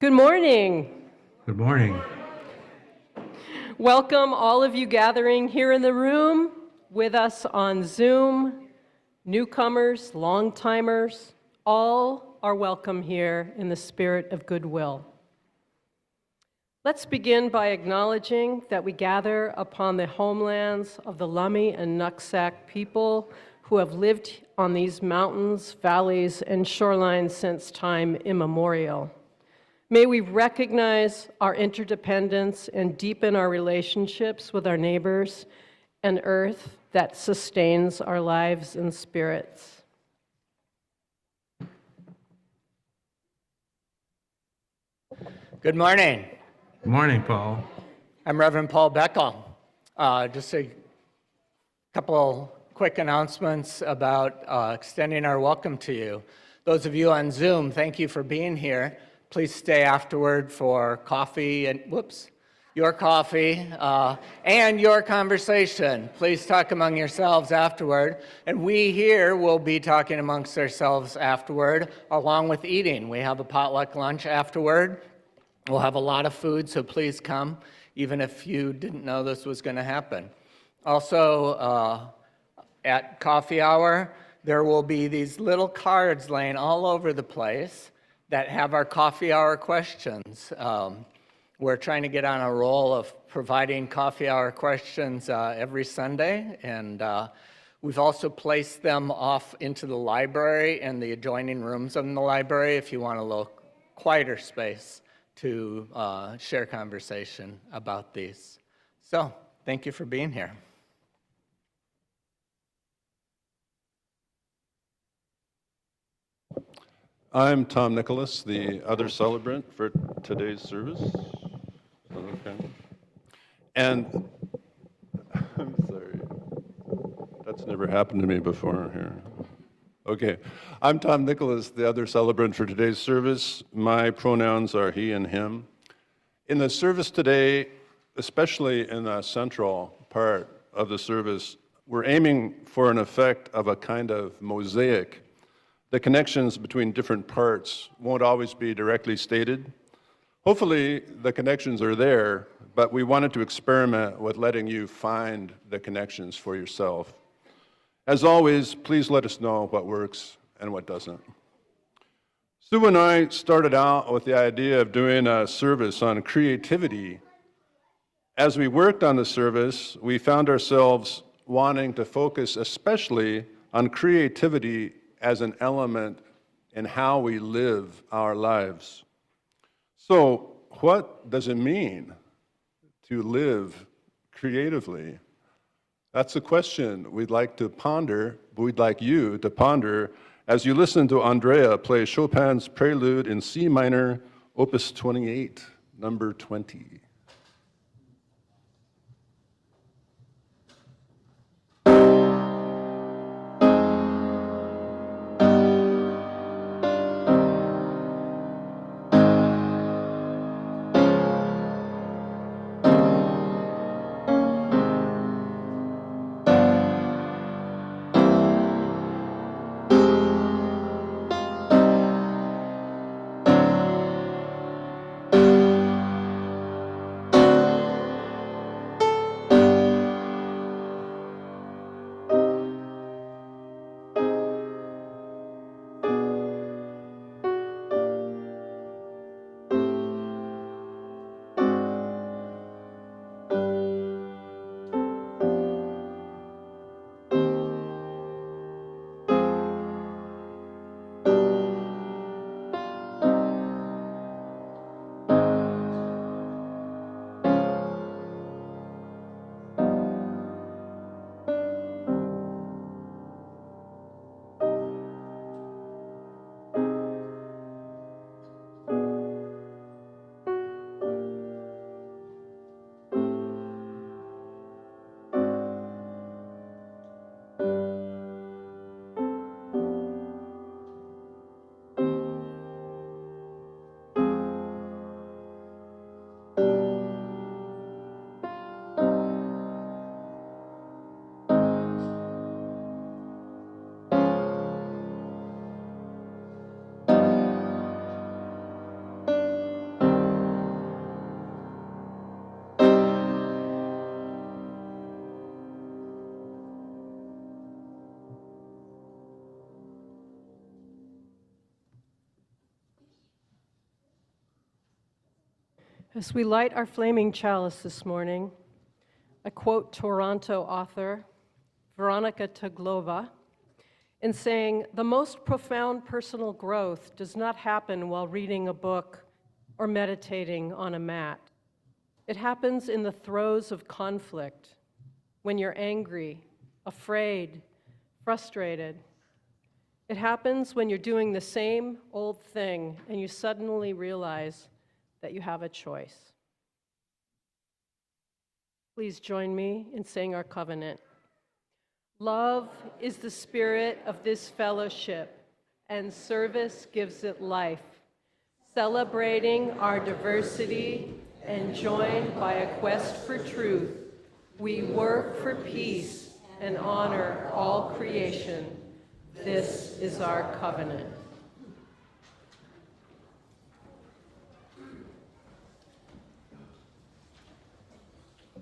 Good morning. Good morning. Welcome all of you gathering here in the room with us on Zoom. Newcomers, long-timers, all are welcome here in the spirit of goodwill. Let's begin by acknowledging that we gather upon the homelands of the Lummi and Nuksak people who have lived on these mountains, valleys, and shorelines since time immemorial. May we recognize our interdependence and deepen our relationships with our neighbors and earth that sustains our lives and spirits. Good morning. Good morning, Paul. I'm Reverend Paul Beckel. Just a couple quick announcements about extending our welcome to you. Those of you on Zoom, thank you for being here. Please stay afterward for coffee and, your coffee and your conversation. Please talk among yourselves afterward. And we here will be talking amongst ourselves afterward, along with eating. We have a potluck lunch afterward. We'll have a lot of food, so please come, even if you didn't know this was going to happen. Also, at coffee hour, there will be these little cards laying all over the place that have our coffee hour questions. We're trying to get on a roll of providing coffee hour questions every Sunday, and we've also placed them off into the library and the adjoining rooms in the library if you want a little quieter space to share conversation about these. So, thank you for being here. I'm Tom Nicholas, the other celebrant for today's service. Okay. And I'm sorry, that's never happened to me before here. Okay, I'm Tom Nicholas, the other celebrant for today's service. My pronouns are he and him. In the service today, especially in the central part of the service, we're aiming for an effect of a kind of mosaic. The connections between different parts won't always be directly stated. Hopefully, the connections are there, but we wanted to experiment with letting you find the connections for yourself. As always, please let us know what works and what doesn't. Sue and I started out with the idea of doing a service on creativity. As we worked on the service, we found ourselves wanting to focus especially on creativity as an element in how we live our lives. So, what does it mean to live creatively? That's a question we'd like to ponder, we'd like you to ponder as you listen to Andrea play Chopin's Prelude in C minor, Opus 28, number 20. As we light our flaming chalice this morning, I quote Toronto author Veronica Tuglova in saying, "The most profound personal growth does not happen while reading a book or meditating on a mat. It happens in the throes of conflict, when you're angry, afraid, frustrated. It happens when you're doing the same old thing and you suddenly realize that you have a choice." Please join me in saying our covenant. Love is the spirit of this fellowship, and service gives it life. Celebrating our diversity and joined by a quest for truth, we work for peace and honor all creation. This is our covenant.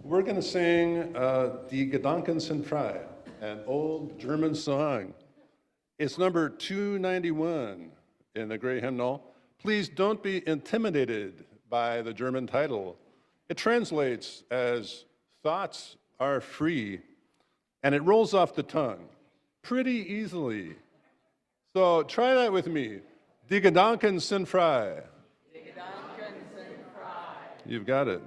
We're going to sing Die Gedanken sind frei, an old German song. It's number 291 in the Gray Hymnal. Please don't be intimidated by the German title. It translates as "thoughts are free," and it rolls off the tongue pretty easily. So try that with me. Die Gedanken sind frei. Die Gedanken sind frei. You've got it.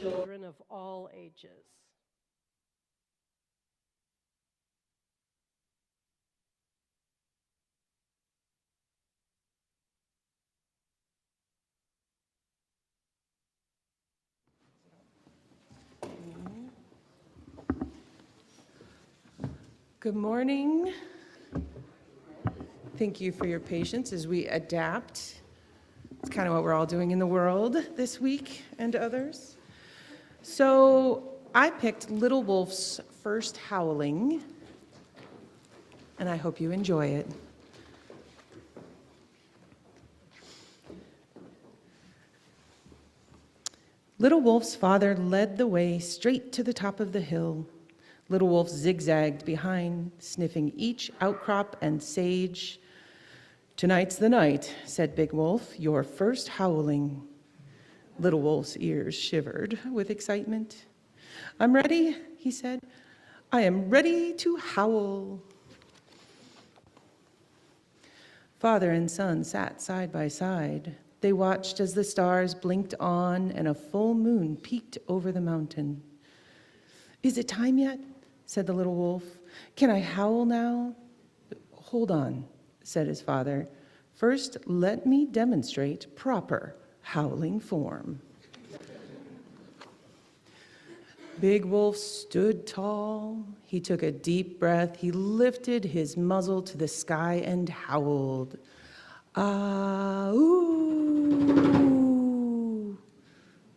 Children of all ages. Good morning. Thank you for your patience as we adapt. It's kind of what we're all doing in the world this week and others. So I picked Little Wolf's First Howling, and I hope you enjoy it. Little Wolf's father led the way straight to the top of the hill. Little Wolf zigzagged behind, sniffing each outcrop and sage. "Tonight's the night," said Big Wolf, "your first howling." Little Wolf's ears shivered with excitement. "I'm ready," he said. "I am ready to howl." Father and son sat side by side. They watched as the stars blinked on and a full moon peeked over the mountain. "Is it time yet?" said the little wolf. "Can I howl now?" "Hold on," said his father. "First, let me demonstrate proper howling form." Big Wolf stood tall. He took a deep breath. He lifted his muzzle to the sky and howled. Ah, ooh.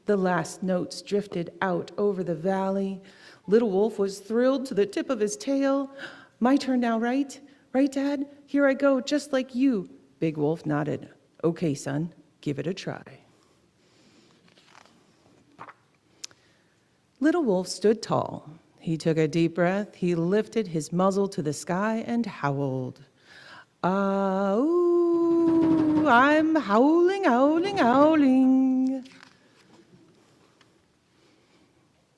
The last notes drifted out over the valley. Little Wolf was thrilled to the tip of his tail. My turn now, right? Right, Dad? Here I go, just like you. Big Wolf nodded. Okay, son, give it a try. Little Wolf stood tall. He took a deep breath. He lifted his muzzle to the sky and howled. Ah, ooh, I'm howling, howling, howling.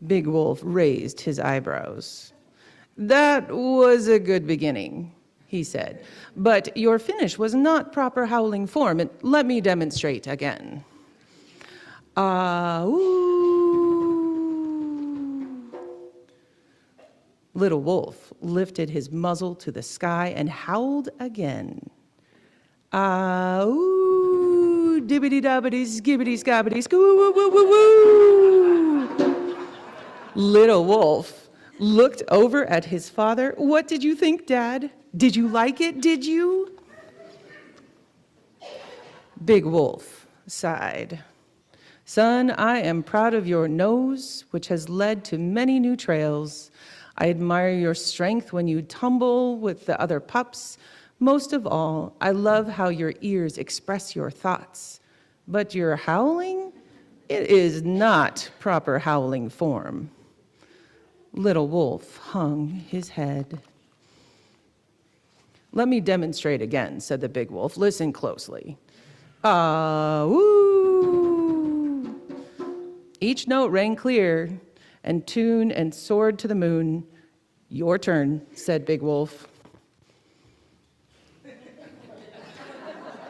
Big Wolf raised his eyebrows. That was a good beginning, he said, but your finish was not proper howling form, and let me demonstrate again. Ah, ooh. Little Wolf lifted his muzzle to the sky and howled again. Ah, ooh, dibbity-dabbity, skibbity-skabbity, skoo-woo-woo-woo-woo. Little Wolf looked over at his father. What did you think, Dad? Did you like it, did you? Big Wolf sighed. Son, I am proud of your nose, which has led to many new trails. I admire your strength when you tumble with the other pups. Most of all, I love how your ears express your thoughts. But your howling? It is not proper howling form. Little Wolf hung his head. Let me demonstrate again, said the Big Wolf. Listen closely. Ah, woo! Each note rang clear and tuned and soared to the moon. Your turn, said Big Wolf.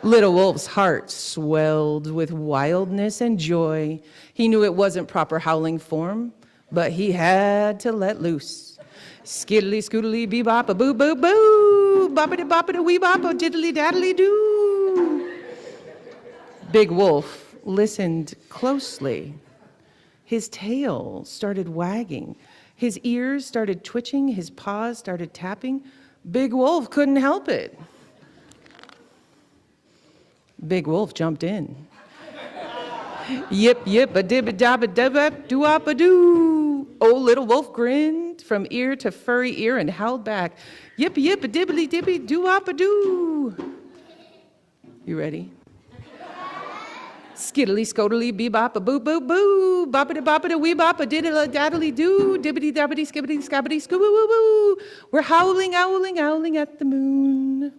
Little Wolf's heart swelled with wildness and joy. He knew it wasn't proper howling form, but he had to let loose. Skiddly, scoodly, bee-bop, a boo-boo-boo, boppity-boppity, wee-bop, a diddly-daddly-doo. Big Wolf listened closely. His tail started wagging. His ears started twitching. His paws started tapping. Big Wolf couldn't help it. Big Wolf jumped in. Yip, yip, a dib, a dab, a dab, a doo-op, a doo. Oh, Little Wolf grinned from ear to furry ear and howled back. Yip, yip, a dibbly, dibby, doo-op, a doo. You ready? Skiddly, scodily, bee-bop, a boo-boo-boo, boppity-boppity, wee-bop, a diddly-daddly-doo, dibbity-dabbity, skibbity-skabbity, skoo-woo-woo-woo. We're howling, howling, howling at the moon.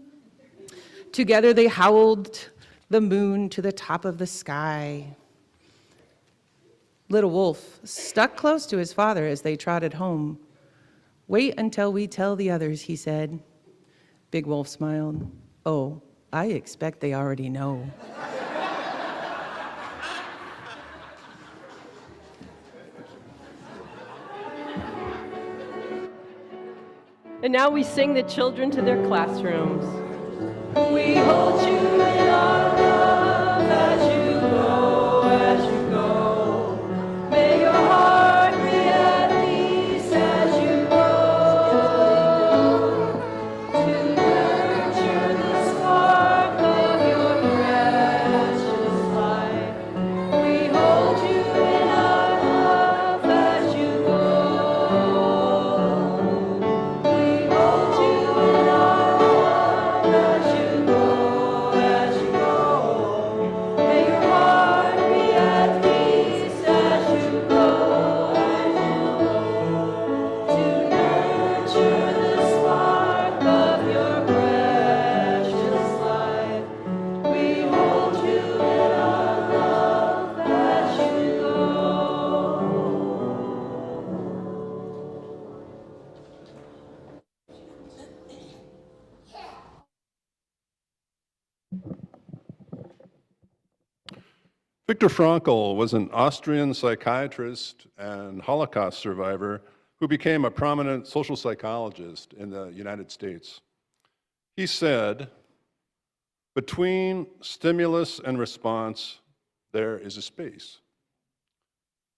Together they howled the moon to the top of the sky. Little Wolf stuck close to his father as they trotted home. Wait until we tell the others, he said. Big Wolf smiled. Oh, I expect they already know. And now we sing the children to their classrooms. We hold you in our love as you go, as you go. May your heart be at peace as you go. To nurture the spark of your precious life. We hold you in our love as you go. We hold you in our love as you go, as you go. May your heart be at peace as you go, to nurture the spark of your precious life. We hold you in our love as you go. Victor Frankl was an Austrian psychiatrist and Holocaust survivor who became a prominent social psychologist in the United States. He said, between stimulus and response, there is a space.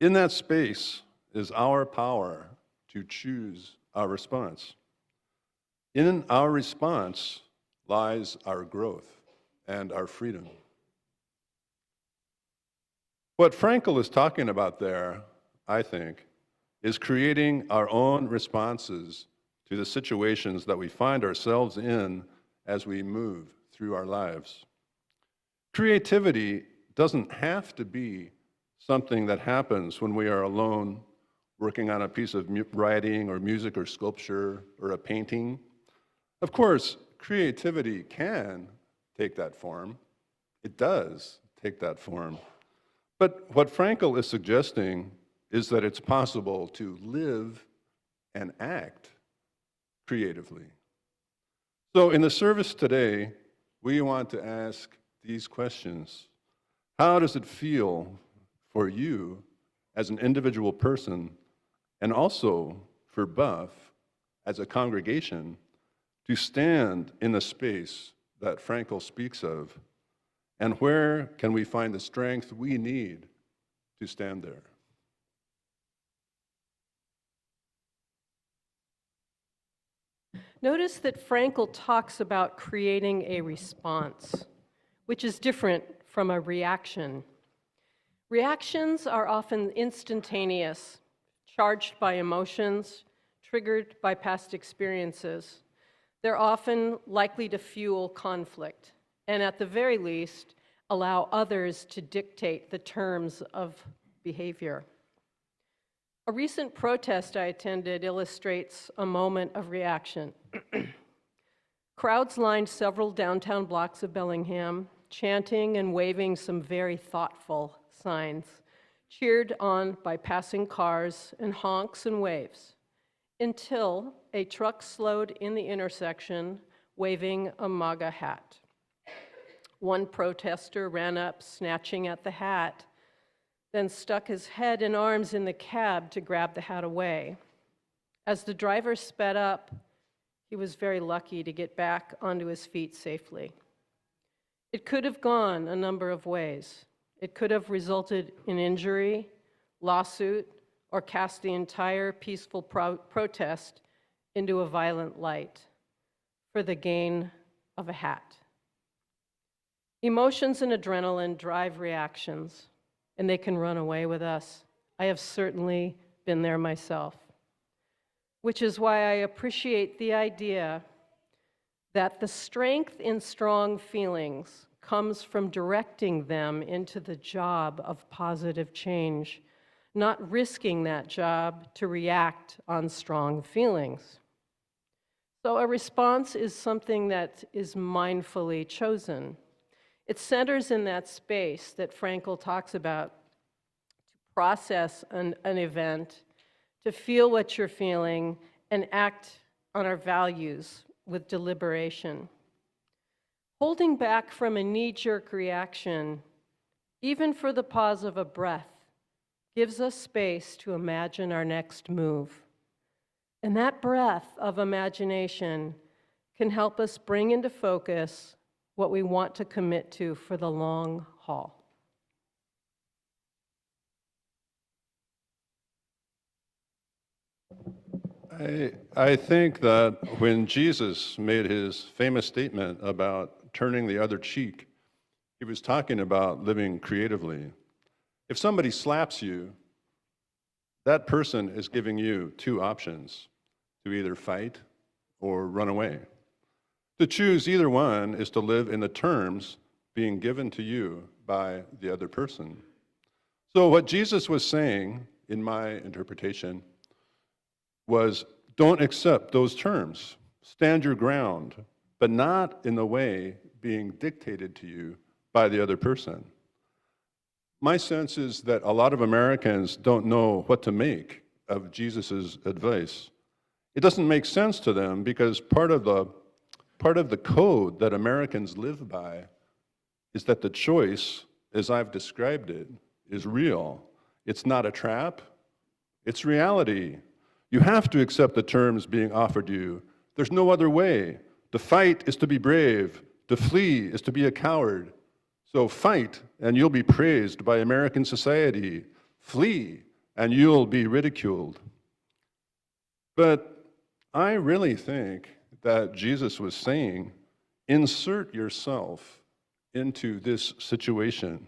In that space, is our power to choose our response. In our response lies our growth and our freedom. What Frankl is talking about there, I think, is creating our own responses to the situations that we find ourselves in as we move through our lives. Creativity doesn't have to be something that happens when we are alone working on a piece of writing or music or sculpture or a painting. Of course, creativity can take that form. It does take that form. But what Frankl is suggesting is that it's possible to live and act creatively. So in the service today, we want to ask these questions. How does it feel for you as an individual person, and also for Buff as a congregation, to stand in the space that Frankl speaks of? And where can we find the strength we need to stand there? Notice that Frankl talks about creating a response, which is different from a reaction. Reactions are often instantaneous, charged by emotions, triggered by past experiences. They're often likely to fuel conflict, and at the very least, allow others to dictate the terms of behavior. A recent protest I attended illustrates a moment of reaction. Crowds lined several downtown blocks of Bellingham, chanting and waving some very thoughtful signs, cheered on by passing cars and honks and waves, until a truck slowed in the intersection, waving a MAGA hat. One protester ran up, snatching at the hat, then stuck his head and arms in the cab to grab the hat away. As the driver sped up, he was very lucky to get back onto his feet safely. It could have gone a number of ways. It could have resulted in injury, lawsuit, or cast the entire peaceful protest into a violent light for the gain of a hat. Emotions and adrenaline drive reactions, and they can run away with us. I have certainly been there myself, which is why I appreciate the idea that the strength in strong feelings comes from directing them into the job of positive change, not risking that job to react on strong feelings. So a response is something that is mindfully chosen. It centers in that space that Frankl talks about, to process an event, to feel what you're feeling, and act on our values with deliberation. Holding back from a knee-jerk reaction, even for the pause of a breath, gives us space to imagine our next move. And that breath of imagination can help us bring into focus what we want to commit to for the long haul. I think that when Jesus made his famous statement about turning the other cheek, he was talking about living creatively. If somebody slaps you, that person is giving you two options: to either fight or run away. To choose either one is to live in the terms being given to you by the other person. So what Jesus was saying, in my interpretation, was don't accept those terms. Stand your ground, but not in the way being dictated to you by the other person. My sense is that a lot of Americans don't know what to make of Jesus' advice. It doesn't make sense to them because part of the code that Americans live by is that the choice, as I've described it, is real. It's not a trap, it's reality. You have to accept the terms being offered you. There's no other way. To fight is to be brave. To flee is to be a coward. So fight, and you'll be praised by American society. Flee, and you'll be ridiculed. But I really think that Jesus was saying, insert yourself into this situation.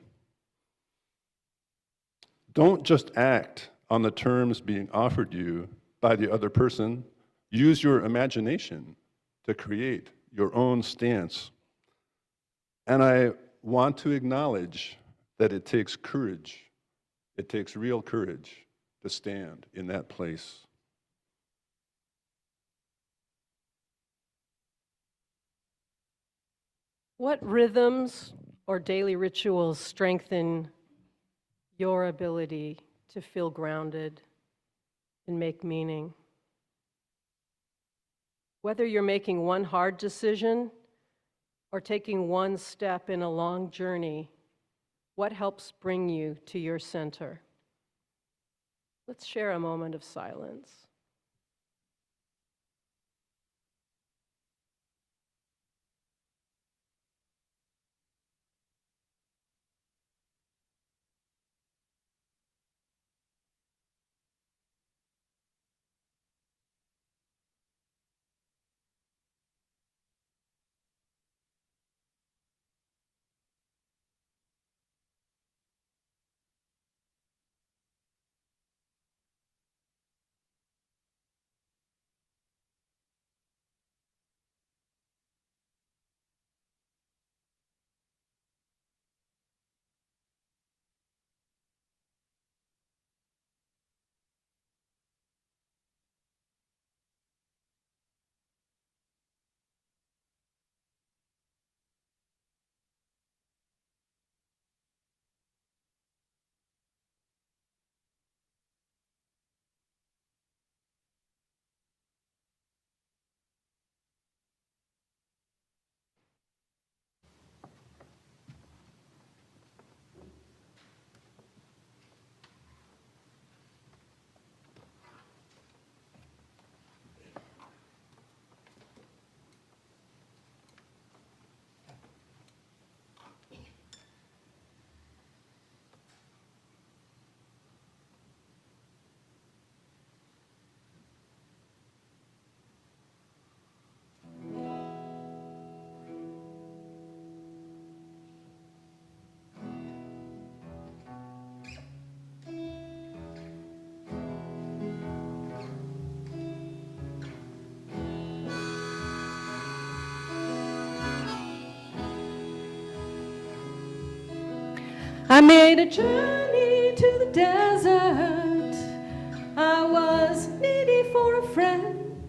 Don't just act on the terms being offered you by the other person. Use your imagination to create your own stance. And I want to acknowledge that it takes courage. It takes real courage to stand in that place. What rhythms or daily rituals strengthen your ability to feel grounded and make meaning? Whether you're making one hard decision or taking one step in a long journey, what helps bring you to your center? Let's share a moment of silence. I made a journey to the desert. I was needy for a friend.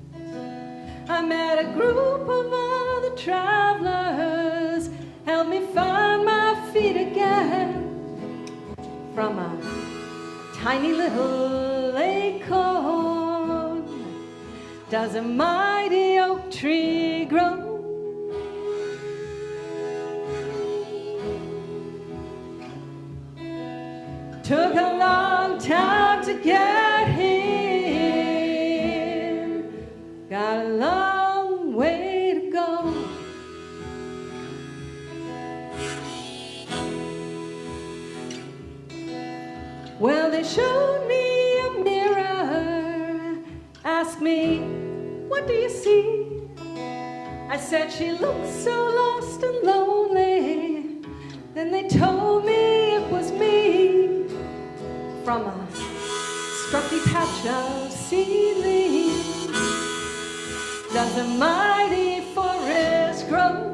I met a group of other travelers, helped me find my feet again. From a tiny little acorn does a mighty oak tree grow. Took a long time to get here. Got a long way to go. Well, they showed me a mirror, asked me, what do you see? I said she looks so lost and lonely. Then they told me it was me. From a scruffy patch of seedlings does a mighty forest grow.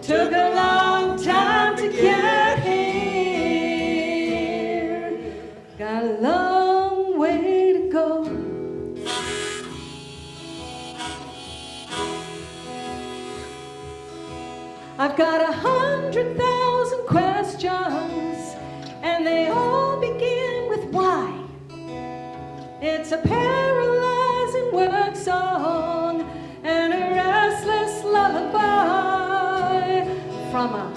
Took a long time to get here. Got a long way to go. I've got 100,000 questions, and they all begin with why. It's a paralyzing work song and a restless lullaby from a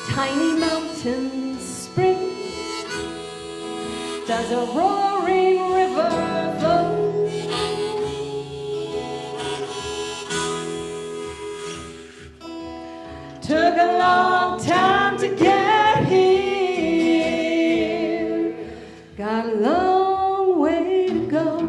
tiny mountain spring. Does a roaring river flow? Took a long time to get here. Got a long way to go.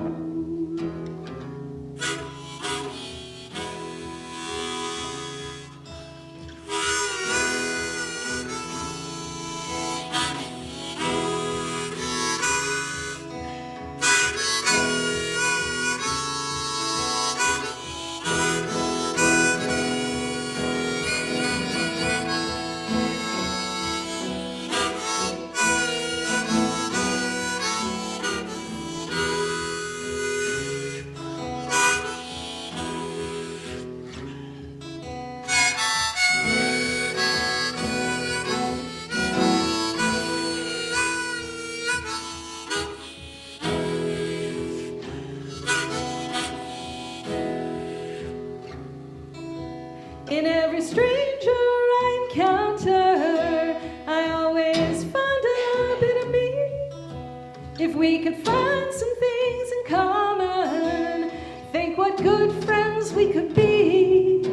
In every stranger I encounter, I always find a bit of me. If we could find some things in common, think what good friends we could be.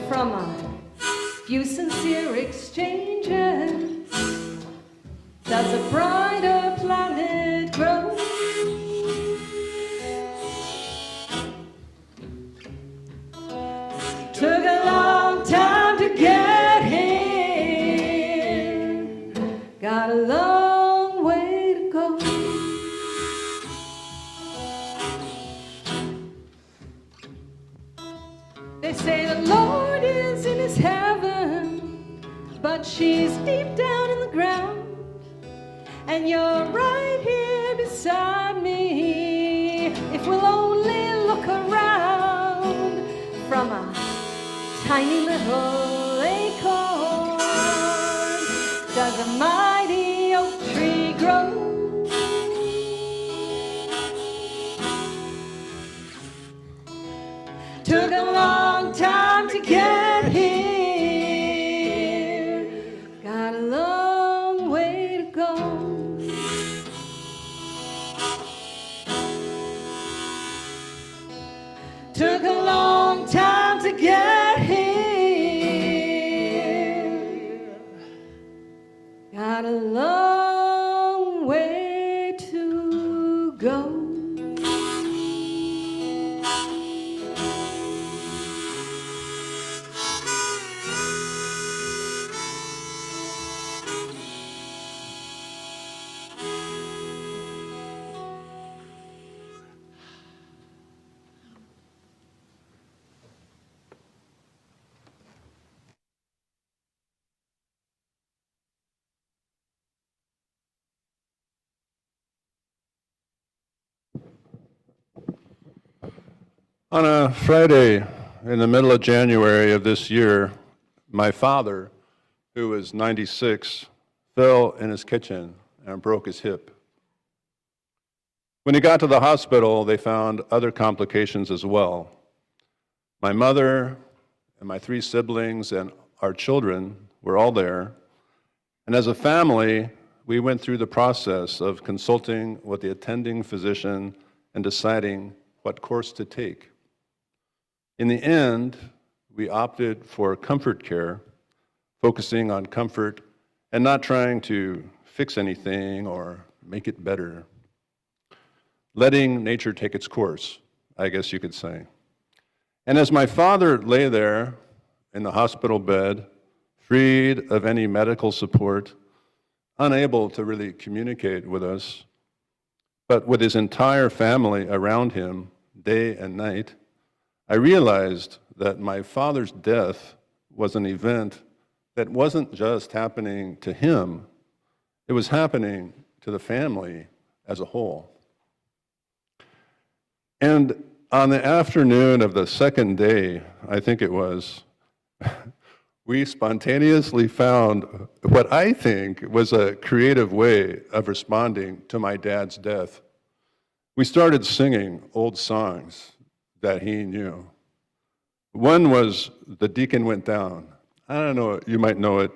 From a few sincere exchanges, does a brighter planet grow? Took a long time to get here. Got a long way to go. They say the Lord is in his heaven, but she's deep down in the ground. And you're right here beside me, if we'll only look around. From a tiny little acorn does a mighty oak tree grow. Took a long time to get here. Got a long way to go. Took a long time to get here. Got a long way to go. On a Friday in the middle of January of this year, my father, who was 96, fell in his kitchen and broke his hip. When he got to the hospital, they found other complications as well. My mother and my 3 siblings and our children were all there. And as a family, we went through the process of consulting with the attending physician and deciding what course to take. In the end, we opted for comfort care, focusing on comfort and not trying to fix anything or make it better. Letting nature take its course, I guess you could say. And as my father lay there in the hospital bed, freed of any medical support, unable to really communicate with us, but with his entire family around him day and night, I realized that my father's death was an event that wasn't just happening to him, it was happening to the family as a whole. And on the afternoon of the second day, I think it was, we spontaneously found what I think was a creative way of responding to my dad's death. We started singing old songs that he knew. One was "The Deacon Went Down." I don't know, you might know it.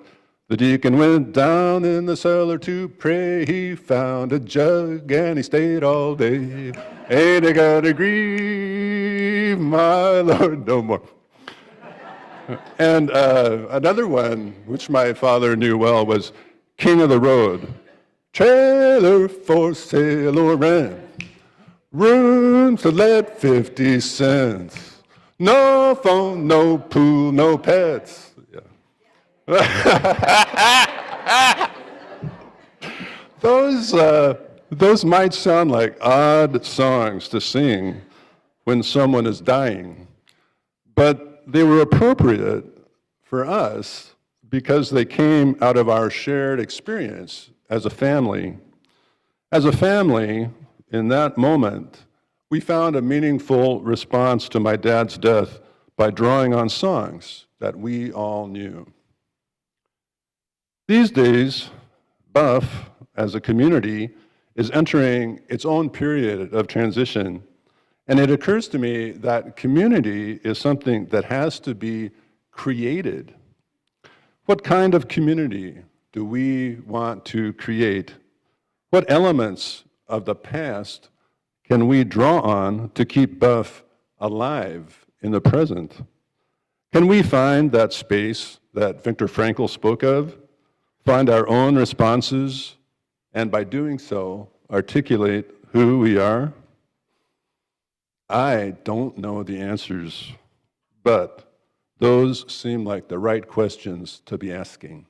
The deacon went down in the cellar to pray. He found a jug and he stayed all day. Ain't I gotta grieve, my Lord, no more. And another one, which my father knew well, was King of the Road. Trailer for sale and room to let 50 cents. No phone, no pool, no pets. Yeah. Those might sound like odd songs to sing when someone is dying, but they were appropriate for us because they came out of our shared experience as a family. As a family, in that moment, we found a meaningful response to my dad's death by drawing on songs that we all knew. These days, Buff, as a community, is entering its own period of transition. And it occurs to me that community is something that has to be created. What kind of community do we want to create? What elements of the past can we draw on to keep Buff alive in the present? Can we find that space that Victor Frankl spoke of, find our own responses, and by doing so, articulate who we are? I don't know the answers, but those seem like the right questions to be asking.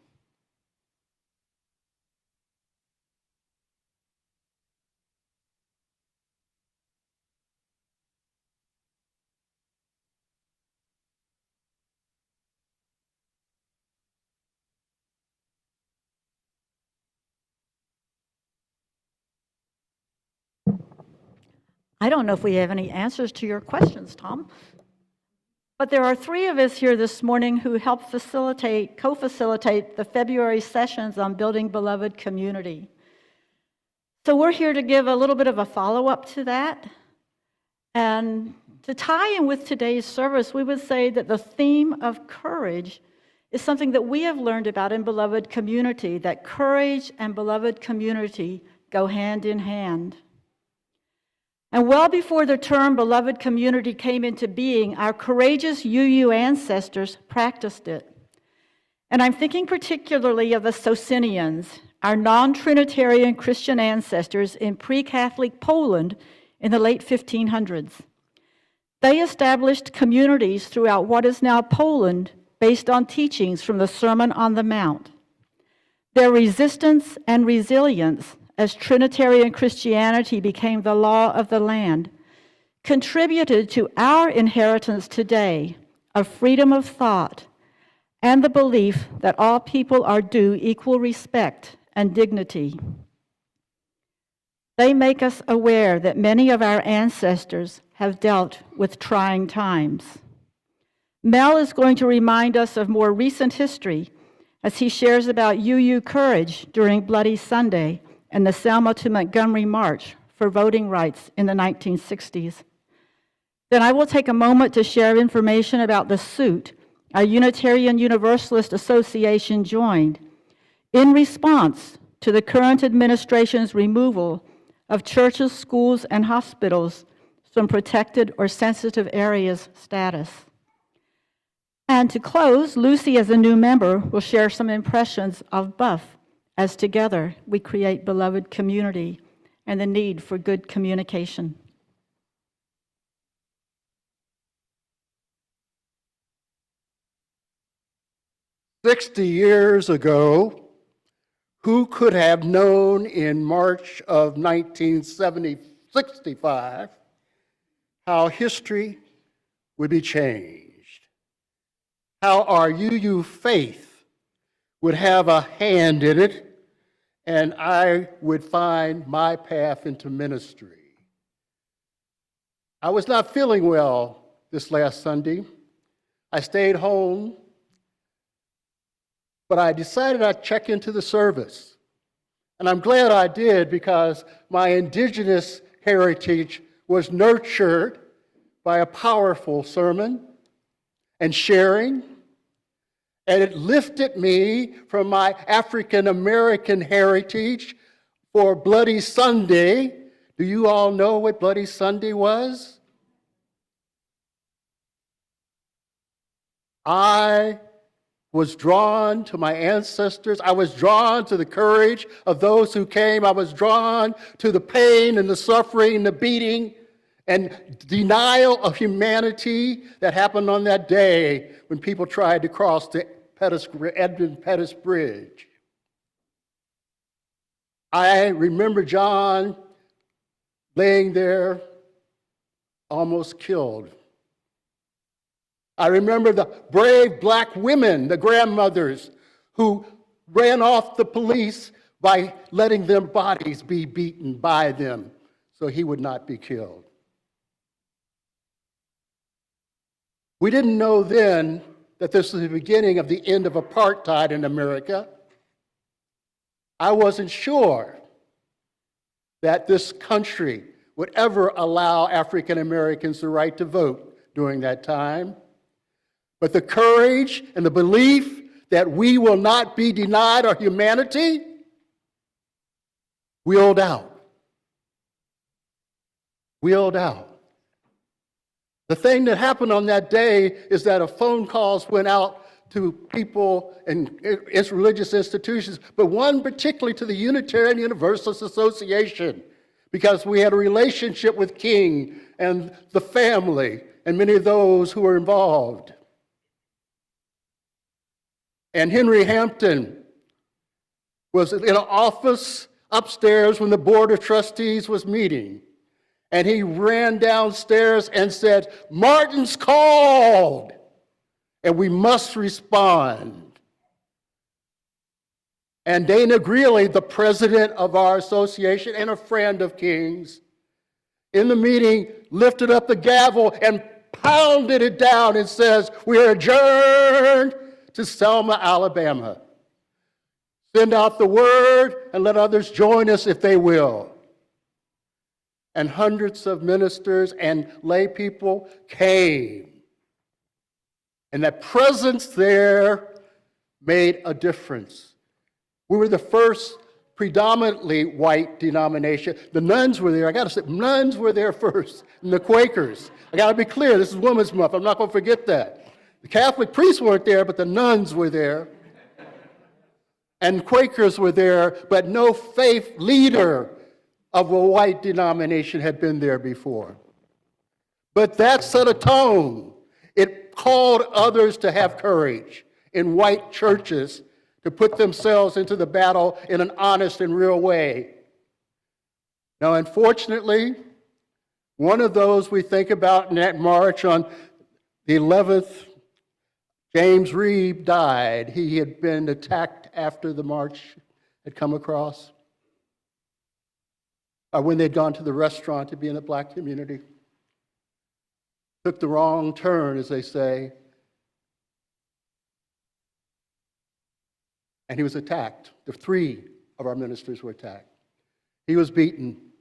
I don't know if we have any answers to your questions, Tom. But there are three of us here this morning who helped co-facilitate the February sessions on building beloved community. So we're here to give a little bit of a follow-up to that. And to tie in with today's service, we would say that the theme of courage is something that we have learned about in beloved community, that courage and beloved community go hand in hand. And well before the term beloved community came into being, our courageous UU ancestors practiced it. And I'm thinking particularly of the Socinians, our non-Trinitarian Christian ancestors in pre-Catholic Poland in the late 1500s. They established communities throughout what is now Poland based on teachings from the Sermon on the Mount. Their resistance and resilience as Trinitarian Christianity became the law of the land, contributed to our inheritance today of freedom of thought and the belief that all people are due equal respect and dignity. They make us aware that many of our ancestors have dealt with trying times. Mel is going to remind us of more recent history as he shares about UU courage during Bloody Sunday and the Selma to Montgomery March for voting rights in the 1960s. Then I will take a moment to share information about the suit our Unitarian Universalist Association joined in response to the current administration's removal of churches, schools, and hospitals from protected or sensitive areas status. And to close, Lucy, as a new member, will share some impressions of Buff as together we create beloved community and the need for good communication. "60 years ago, who could have known in March of 1965 how history would be changed, how our UU faith would have a hand in it, and I would find my path into ministry. I was not feeling well this last Sunday. I stayed home, but I decided I'd check into the service. And I'm glad I did, because my indigenous heritage was nurtured by a powerful sermon and sharing, and it lifted me from my African American heritage for Bloody Sunday. Do you all know what Bloody Sunday was? I was drawn to my ancestors. I was drawn to the courage of those who came. I was drawn to the pain and the suffering, the beating and denial of humanity that happened on that day when people tried to cross the Edmund Pettus Bridge. I remember John laying there, almost killed. I remember the brave black women, the grandmothers, who ran off the police by letting their bodies be beaten by them so he would not be killed. We didn't know then that this was the beginning of the end of apartheid in America. I wasn't sure that this country would ever allow African Americans the right to vote during that time. But the courage and the belief that we will not be denied our humanity wheeled out. Wheeled out. The thing that happened on that day is that phone calls went out to people and its religious institutions, but one particularly to the Unitarian Universalist Association, because we had a relationship with King and the family and many of those who were involved. And Henry Hampton was in an office upstairs when the Board of Trustees was meeting. And he ran downstairs and said, "Martin's called, and we must respond." And Dana Greeley, the president of our association and a friend of King's, in the meeting lifted up the gavel and pounded it down and says, "We are adjourned to Selma, Alabama. Send out the word and let others join us if they will." And hundreds of ministers and lay people came. And that presence there made a difference. We were the first predominantly white denomination. The nuns were there. I got to say, nuns were there first, and the Quakers. I got to be clear, this is Women's Month. I'm not going to forget that. The Catholic priests weren't there, but the nuns were there. And Quakers were there, but no faith leader of a white denomination had been there before. But that set a tone. It called others to have courage in white churches to put themselves into the battle in an honest and real way. Now, unfortunately, one of those we think about in that march on the 11th, James Reeb died. He had been attacked after the march had come across, or when they'd gone to the restaurant to be in the black community. Took the wrong turn, as they say, and he was attacked. The 3 of our ministers were attacked. He was beaten.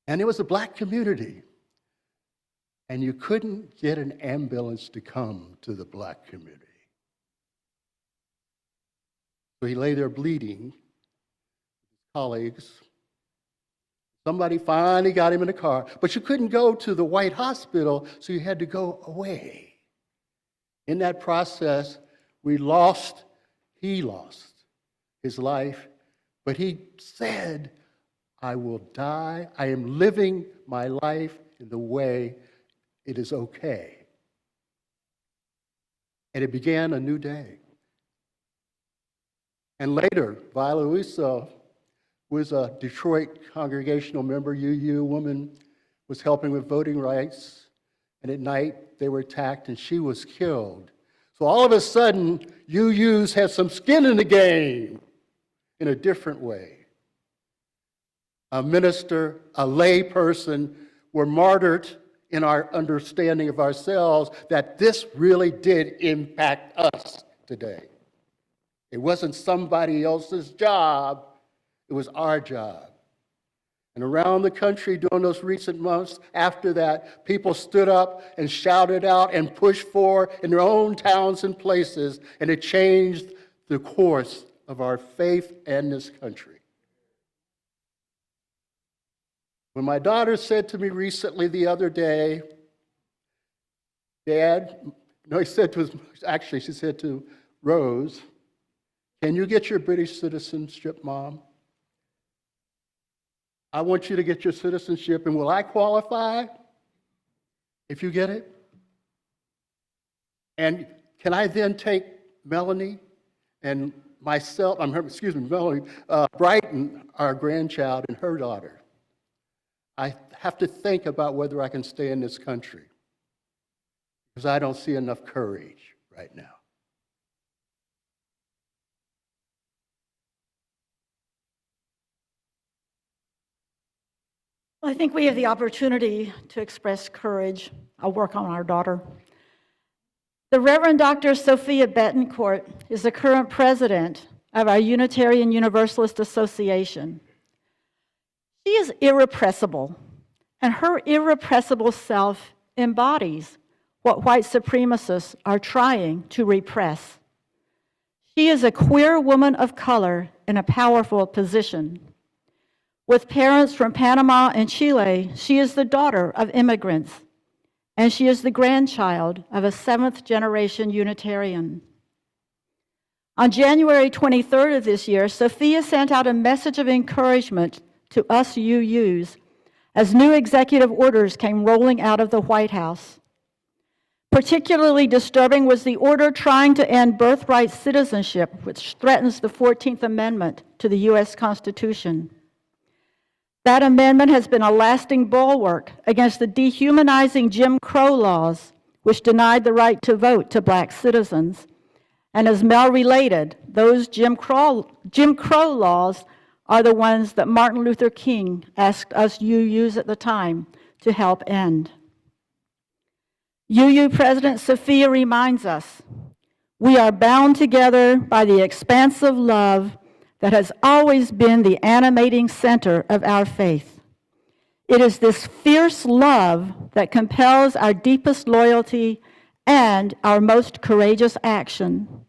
And it was a black community. And you couldn't get an ambulance to come to the black community. So he lay there bleeding, colleagues. Somebody finally got him in a car, but you couldn't go to the white hospital, so you had to go away. In that process, he lost his life, but he said, "I will die. I am living my life in the way it is okay." And it began a new day. And later, Viola Luisa was a Detroit congregational member, UU woman, was helping with voting rights. And at night, they were attacked and she was killed. So all of a sudden, UUs had some skin in the game in a different way. A minister, a lay person were martyred in our understanding of ourselves that this really did impact us today. It wasn't somebody else's job. It was our job. And around the country during those recent months after that, people stood up and shouted out and pushed for in their own towns and places, and it changed the course of our faith and this country. When my daughter said to me recently the other day, Dad, no, he said to his, actually, she said to Rose, can you get your British citizenship, Mom? I want you to get your citizenship, and will I qualify if you get it? And can I then take Melanie and myself, Melanie, Brighton, our grandchild, and her daughter? I have to think about whether I can stay in this country because I don't see enough courage right now. I think we have the opportunity to express courage. I'll work on our daughter. The Reverend Dr. Sophia Betancourt is the current president of our Unitarian Universalist Association. She is irrepressible, and her irrepressible self embodies what white supremacists are trying to repress. She is a queer woman of color in a powerful position. With parents from Panama and Chile, she is the daughter of immigrants, and she is the grandchild of a seventh-generation Unitarian. On January 23rd of this year, Sophia sent out a message of encouragement to us UUs as new executive orders came rolling out of the White House. Particularly disturbing was the order trying to end birthright citizenship, which threatens the 14th Amendment to the U.S. Constitution. That amendment has been a lasting bulwark against the dehumanizing Jim Crow laws, which denied the right to vote to black citizens. And as Mel related, those Jim Crow laws are the ones that Martin Luther King asked us UUs at the time to help end. UU President Sophia reminds us, we are bound together by the expansive love that has always been the animating center of our faith. It is this fierce love that compels our deepest loyalty and our most courageous action.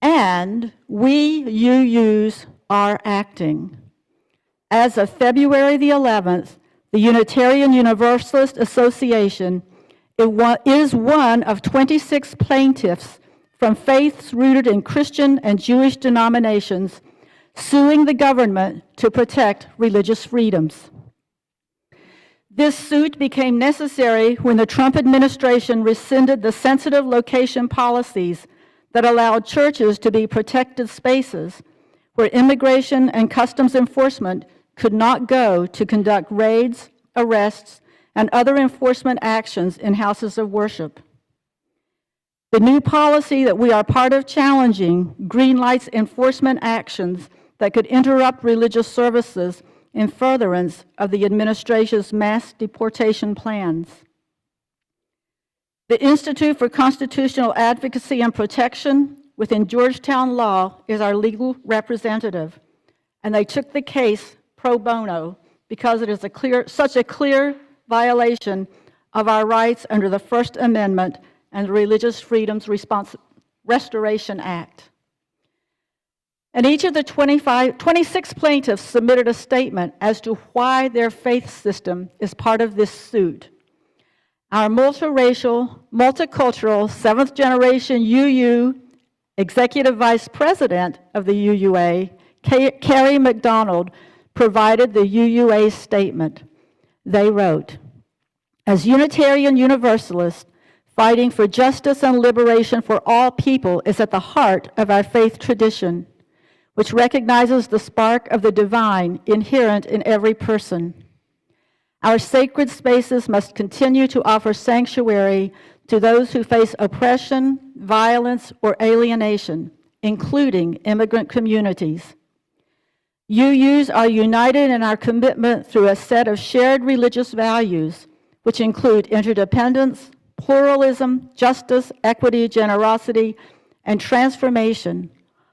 And we UUs are acting. As of February the 11th, the Unitarian Universalist Association is one of 26 plaintiffs from faiths rooted in Christian and Jewish denominations, suing the government to protect religious freedoms. This suit became necessary when the Trump administration rescinded the sensitive location policies that allowed churches to be protected spaces where immigration and customs enforcement could not go to conduct raids, arrests, and other enforcement actions in houses of worship. The new policy that we are part of challenging greenlights enforcement actions that could interrupt religious services in furtherance of the administration's mass deportation plans. The Institute for Constitutional Advocacy and Protection within Georgetown Law is our legal representative, and they took the case pro bono because it is such a clear violation of our rights under the First Amendment and the Religious Freedoms Restoration Act. And each of the 26 plaintiffs submitted a statement as to why their faith system is part of this suit. Our multiracial, multicultural, seventh-generation UU Executive Vice President of the UUA, Carrie McDonald, provided the UUA statement. They wrote, as Unitarian Universalists, fighting for justice and liberation for all people is at the heart of our faith tradition, which recognizes the spark of the divine inherent in every person. Our sacred spaces must continue to offer sanctuary to those who face oppression, violence, or alienation, including immigrant communities. UUs are united in our commitment through a set of shared religious values, which include interdependence, pluralism, justice, equity, generosity, and transformation,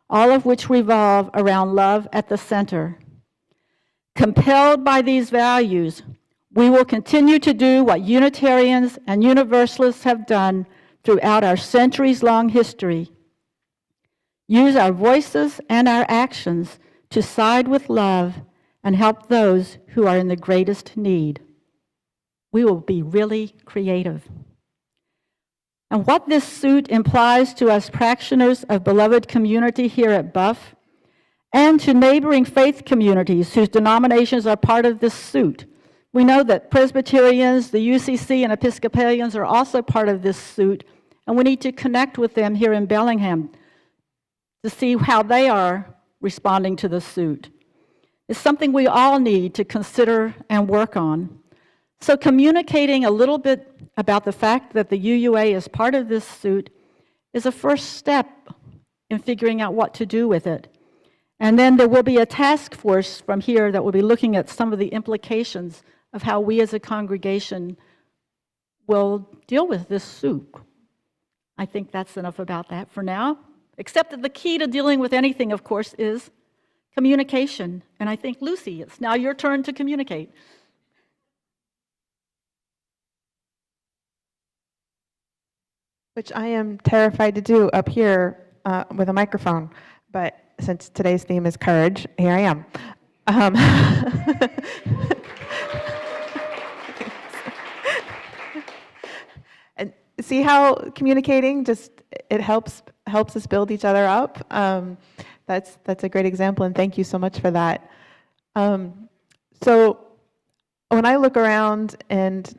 all of which revolve around love at the center. Compelled by these values, we will continue to do what Unitarians and Universalists have done throughout our centuries-long history. Use our voices and our actions to side with love and help those who are in the greatest need. We will be really creative. And what this suit implies to us practitioners of beloved community here at Buff, and to neighboring faith communities whose denominations are part of this suit. We know that Presbyterians, the UCC, and Episcopalians are also part of this suit, and we need to connect with them here in Bellingham to see how they are responding to the suit. It's something we all need to consider and work on. So communicating a little bit about the fact that the UUA is part of this suit is a first step in figuring out what to do with it. And then there will be a task force from here that will be looking at some of the implications of how we as a congregation will deal with this suit. I think that's enough about that for now, except that the key to dealing with anything, of course, is communication. And I think, Lucy, it's now your turn to communicate. Which I am terrified to do up here with a microphone, but since today's theme is courage, here I am. And see how communicating it helps us build each other up. That's a great example, and thank you so much for that. So when I look around and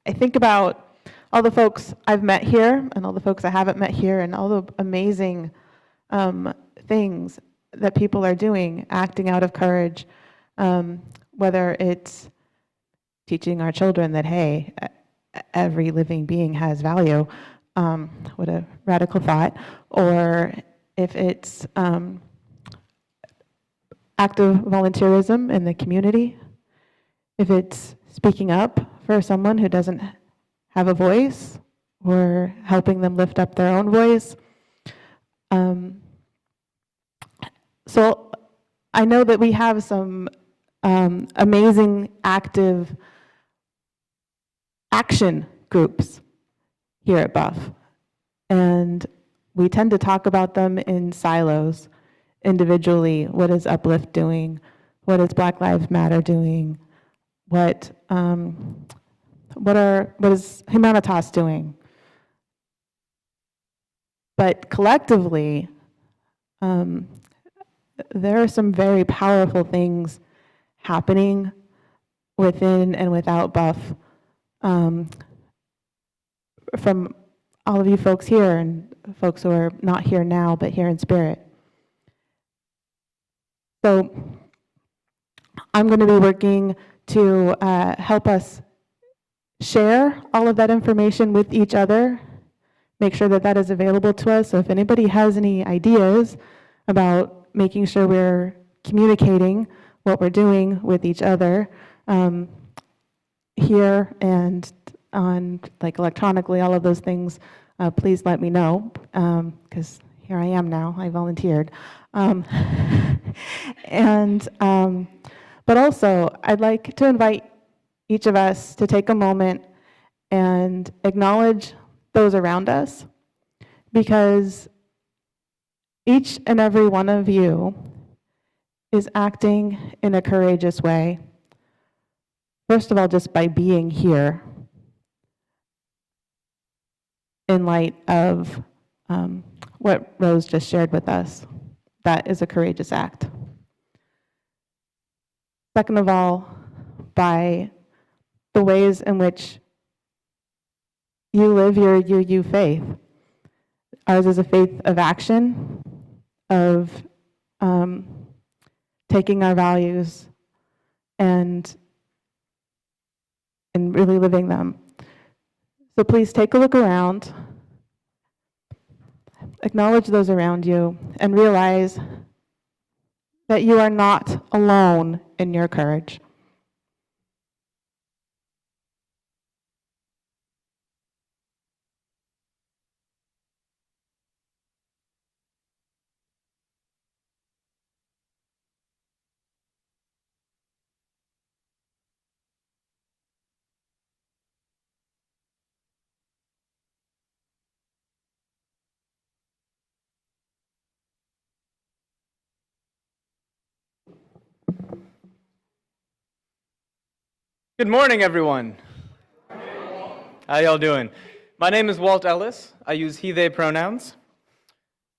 I think about all the folks I've met here and all the folks I haven't met here and all the amazing things that people are doing, acting out of courage, whether it's teaching our children that, hey, every living being has value, what a radical thought, or if it's active volunteerism in the community, if it's speaking up for someone who doesn't have a voice, or helping them lift up their own voice. So I know that we have some amazing active action groups here at Buff, and we tend to talk about them in silos, individually. What is Uplift doing? What is Black Lives Matter doing? What is Humanitas doing? But collectively, there are some very powerful things happening within and without Buff, from all of you folks here and folks who are not here now but here in spirit. So I'm going to be working to help us share all of that information with each other, make sure that that is available to us. So if anybody has any ideas about making sure we're communicating what we're doing with each other here and on electronically, all of those things, please let me know, because here I am now, I volunteered. But also, I'd like to invite each of us to take a moment and acknowledge those around us, because each and every one of you is acting in a courageous way. First of all, just by being here, in light of what Rose just shared with us. That is a courageous act. Second of all, by the ways in which you live your UU faith. Ours is a faith of action, of taking our values and really living them. So please take a look around, acknowledge those around you, and realize that you are not alone in your courage. Good morning, everyone. How y'all doing? My name is Walt Ellis. I use he, they pronouns.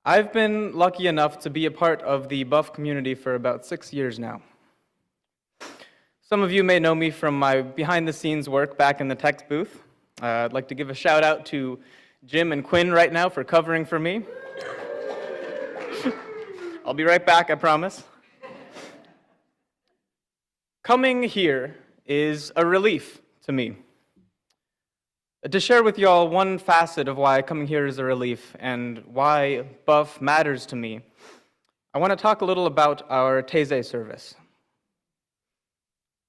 I've been lucky enough to be a part of the Buff community for about 6 years now. Some of you may know me from my behind-the-scenes work back in the text booth. I'd like to give a shout-out to Jim and Quinn right now for covering for me. I'll be right back, I promise. Coming here is a relief to me. To share with y'all one facet of why coming here is a relief and why Buff matters to me, I want to talk a little about our Taizé service.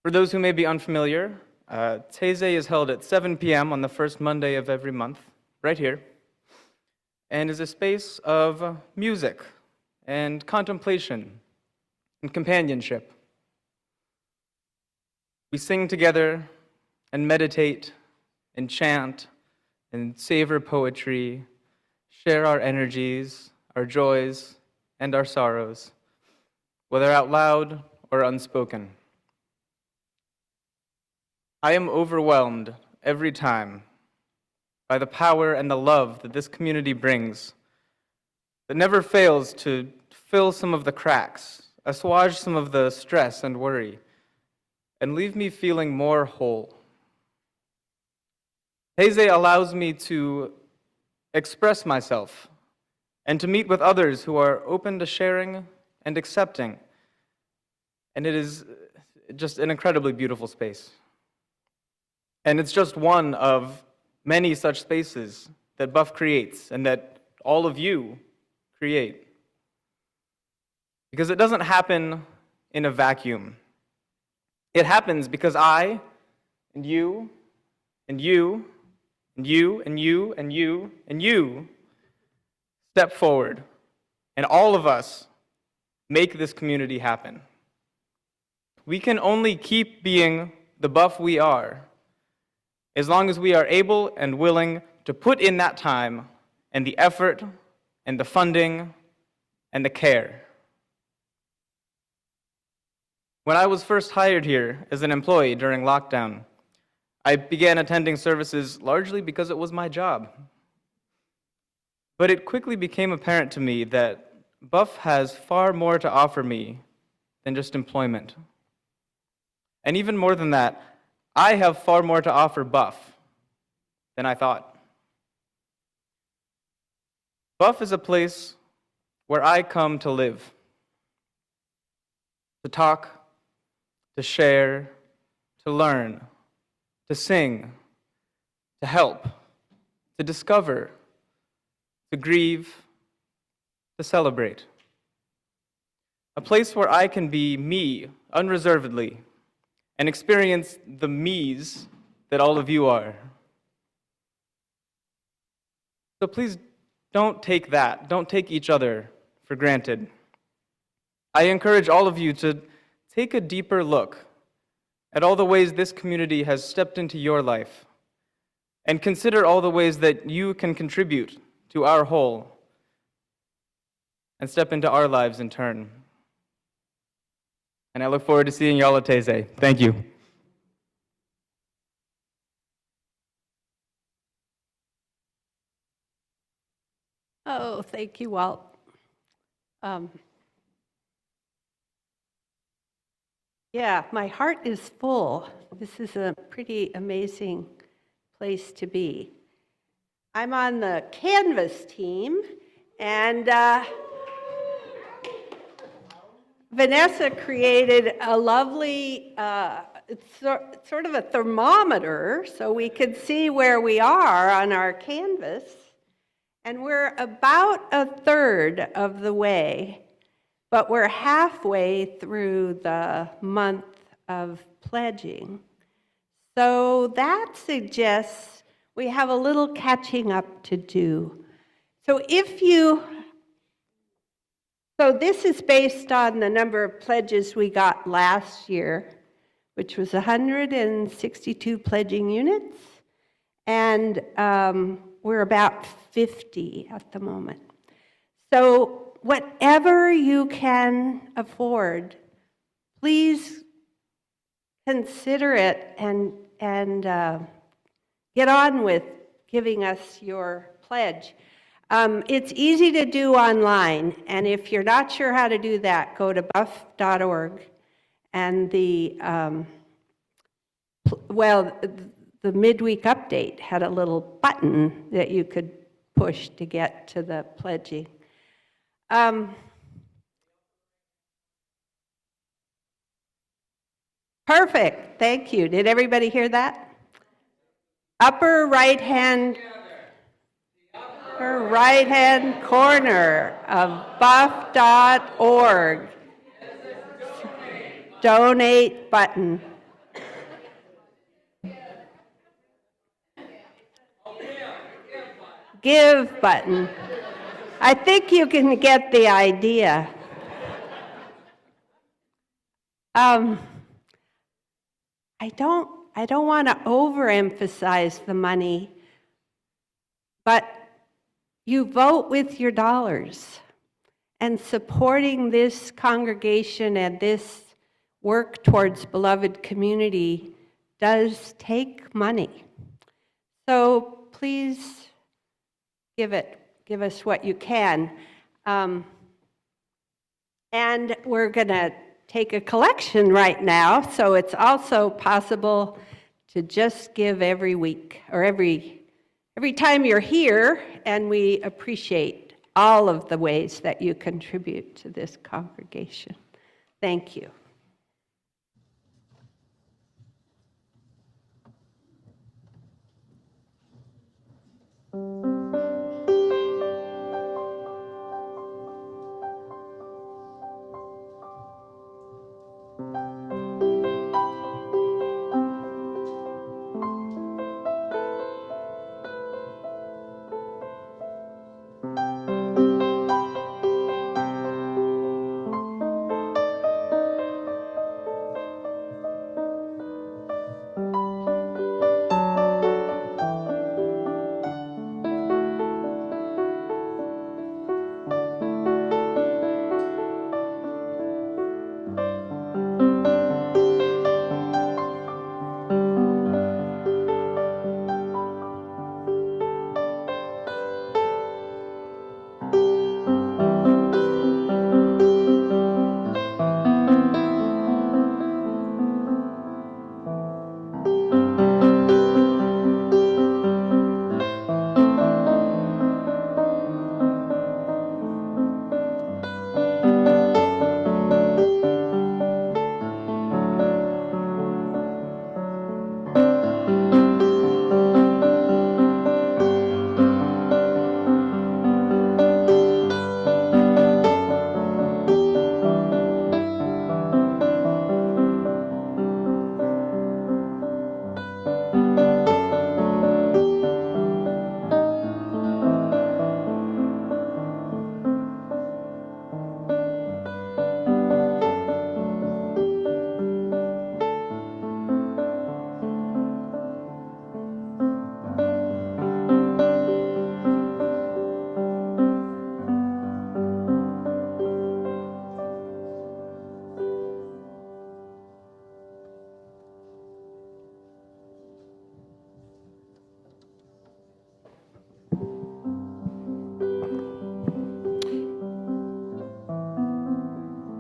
For those who may be unfamiliar, Taizé is held at 7 p.m. on the first Monday of every month, right here, and is a space of music and contemplation and companionship. We sing together and meditate and chant and savor poetry, share our energies, our joys, and our sorrows, whether out loud or unspoken. I am overwhelmed every time by the power and the love that this community brings, that never fails to fill some of the cracks, assuage some of the stress and worry, and leave me feeling more whole. Taizé allows me to express myself and to meet with others who are open to sharing and accepting. And it is just an incredibly beautiful space. And it's just one of many such spaces that Buff creates and that all of you create. Because it doesn't happen in a vacuum. It happens because I, and you, and you, and you, and you, and you, and you step forward, and all of us make this community happen. We can only keep being the Buff we are as long as we are able and willing to put in that time and the effort and the funding and the care. When I was first hired here as an employee during lockdown, I began attending services largely because it was my job. But it quickly became apparent to me that Buff has far more to offer me than just employment. And even more than that, I have far more to offer Buff than I thought. Buff is a place where I come to live, to talk, to share, to learn, to sing, to help, to discover, to grieve, to celebrate. A place where I can be me unreservedly and experience the me's that all of you are. So please don't take each other for granted. I encourage all of you to take a deeper look at all the ways this community has stepped into your life, and consider all the ways that you can contribute to our whole and step into our lives in turn. And I look forward to seeing y'all at Taizé. Thank you. Oh, thank you, Walt. Yeah, my heart is full. This is a pretty amazing place to be. I'm on the Canvas team, and Vanessa created a lovely, it's sort of a thermometer so we could see where we are on our canvas. And we're about a third of the way, but we're halfway through the month of pledging. So that suggests we have a little catching up to do. So this is based on the number of pledges we got last year, which was 162 pledging units, and we're about 50 at the moment. So whatever you can afford, please consider it and get on with giving us your pledge. It's easy to do online, and if you're not sure how to do that, go to buff.org, and the midweek update had a little button that you could push to get to the pledging. Perfect, thank you. Did everybody hear that? Upper right-hand corner of buff.org. Donate button. Give button. I think you can get the idea. I don't want to overemphasize the money, but you vote with your dollars, and supporting this congregation and this work towards beloved community does take money. So please give us what you can. And we're going to take a collection right now, so it's also possible to just give every week or every time you're here, and we appreciate all of the ways that you contribute to this congregation. Thank you.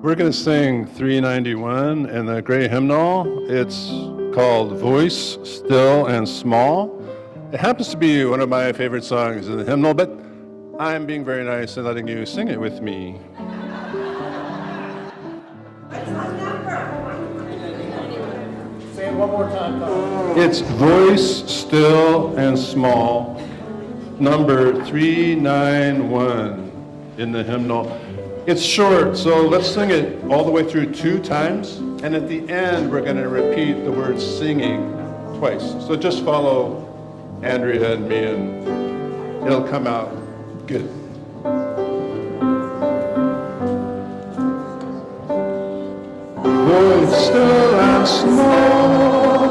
We're going to sing 391 and the Gray Hymnal. It's called Voice, Still and Small. It happens to be one of my favorite songs in the hymnal, but I'm being very nice and letting you sing it with me. Say it one more time, Tom. It's Voice, Still and Small, number 391 in the hymnal. It's short, so let's sing it all the way through 2 times, and at the end we're going to repeat the word singing twice. So just follow Andrea and me, and it'll come out good. Voice still and small,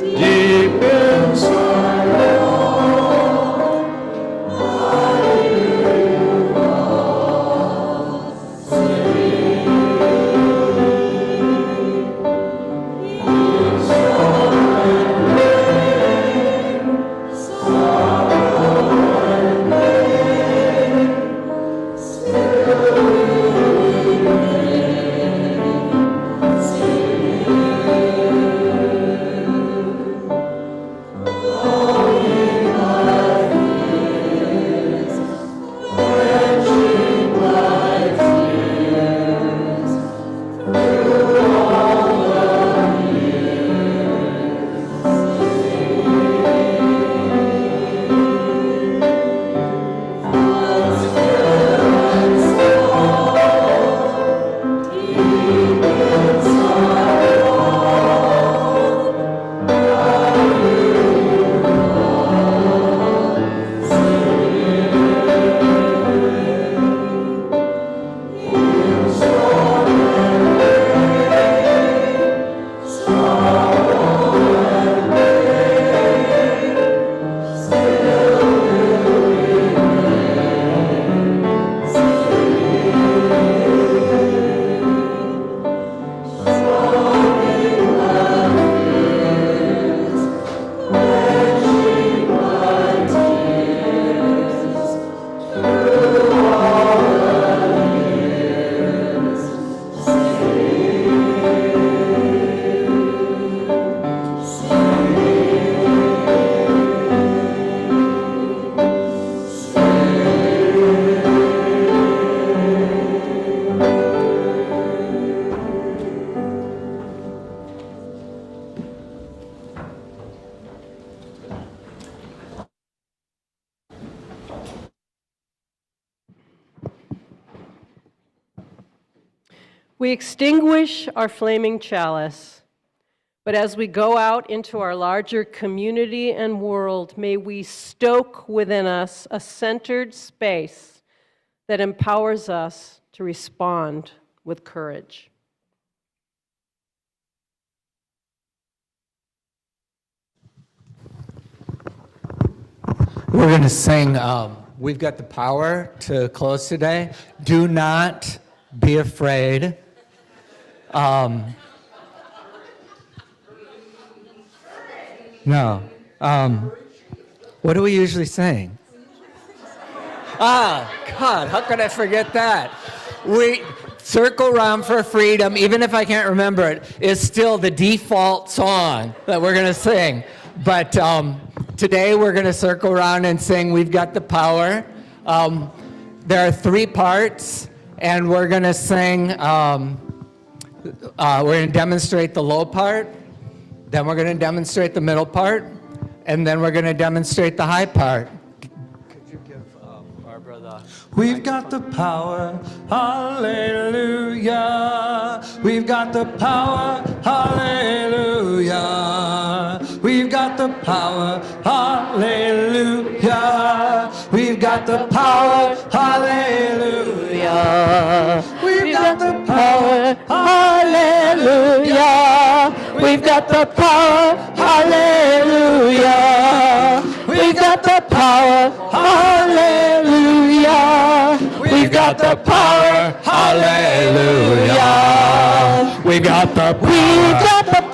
deep inside. We extinguish our flaming chalice, but as we go out into our larger community and world, may we stoke within us a centered space that empowers us to respond with courage. We're going to sing We've Got the Power to close today. Do not be afraid. No. What do we usually sing? God, how could I forget that? We Circle Round for Freedom, even if I can't remember it, is still the default song that we're going to sing. But today we're going to circle around and sing We've Got the Power. There are 3 parts, and we're going to sing, we're going to demonstrate the low part, then we're going to demonstrate the middle part, and then we're going to demonstrate the high part. Could you give Barbara the... We've got the power, hallelujah. We've got the power, hallelujah. We've got the power, hallelujah. We've got the power, hallelujah. We've got the power, hallelujah. We've got the power, hallelujah. We've got the power, hallelujah. We've got the power, hallelujah. We've got the power,